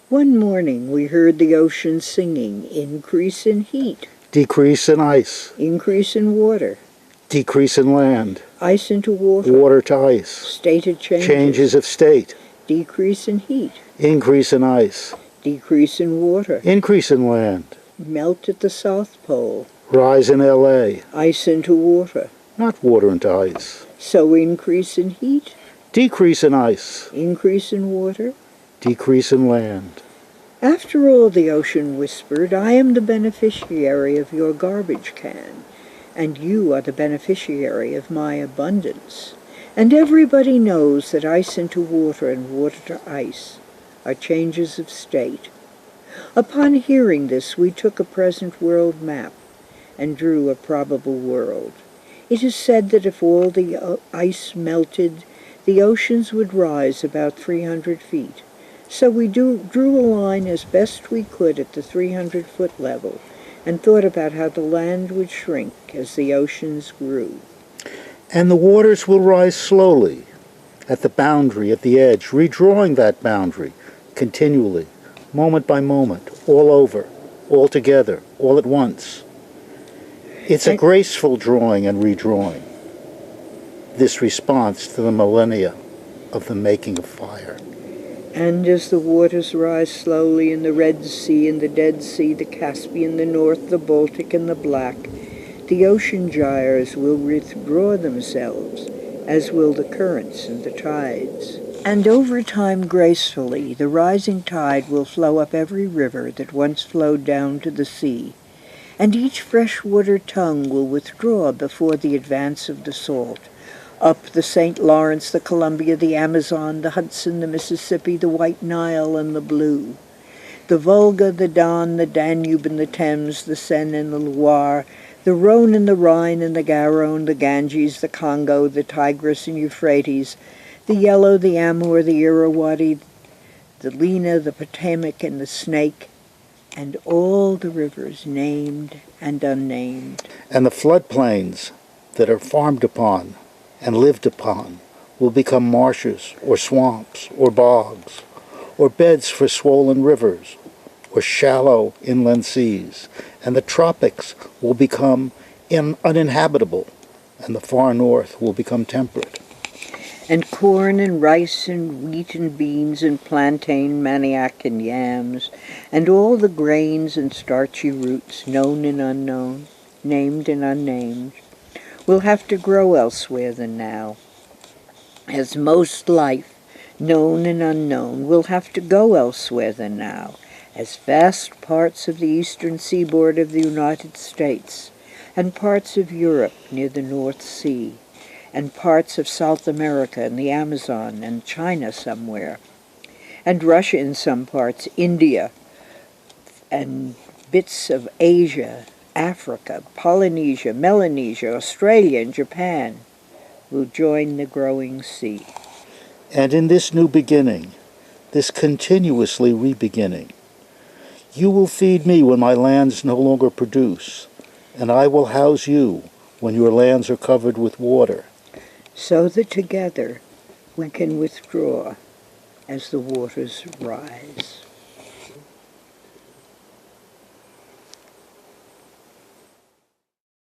One morning we heard the ocean singing, increase in heat, decrease in ice, increase in water, decrease in land, ice into water, water to ice, stated changes of state, decrease in heat, increase in ice, decrease in water, increase in land, melt at the South Pole, rise in LA, ice into water, not water into ice, so increase in heat, decrease in ice, increase in water, decrease in land. After all, the ocean whispered, I am the beneficiary of your garbage can, and you are the beneficiary of my abundance. And everybody knows that ice into water and water to ice are changes of state. Upon hearing this, we took a present world map and drew a probable world. It is said that if all the ice melted, the oceans would rise about 300 feet. So we drew a line as best we could at the 300-foot level and thought about how the land would shrink as the oceans grew. And the waters will rise slowly at the boundary, at the edge, redrawing that boundary continually, moment by moment, all over, all together, all at once. It's a graceful drawing and redrawing, this response to the millennia of the making of fire. And as the waters rise slowly in the Red Sea and the Dead Sea, the Caspian, the North, the Baltic, and the Black, the ocean gyres will withdraw themselves, as will the currents and the tides. And over time, gracefully, the rising tide will flow up every river that once flowed down to the sea, and each freshwater tongue will withdraw before the advance of the salt. Up the St. Lawrence, the Columbia, the Amazon, the Hudson, the Mississippi, the White Nile, and the Blue. The Volga, the Don, the Danube, and the Thames, the Seine and the Loire, the Rhone and the Rhine and the Garonne, the Ganges, the Congo, the Tigris and Euphrates, the Yellow, the Amur, the Irrawaddy, the Lena, the Potomac, and the Snake, and all the rivers named and unnamed. And the floodplains that are farmed upon and lived upon will become marshes or swamps or bogs or beds for swollen rivers or shallow inland seas, and the tropics will become uninhabitable, and the far north will become temperate. And corn and rice and wheat and beans and plantain, manioc and yams, and all the grains and starchy roots, known and unknown, named and unnamed, will have to grow elsewhere than now, as most life, known and unknown, will have to go elsewhere than now, as vast parts of the eastern seaboard of the United States, and parts of Europe near the North Sea, and parts of South America and the Amazon and China somewhere, and Russia in some parts, India, and bits of Asia, Africa, Polynesia, Melanesia, Australia, and Japan will join the growing sea. And in this new beginning, this continuously re-beginning, you will feed me when my lands no longer produce, and I will house you when your lands are covered with water, so that together we can withdraw as the waters rise.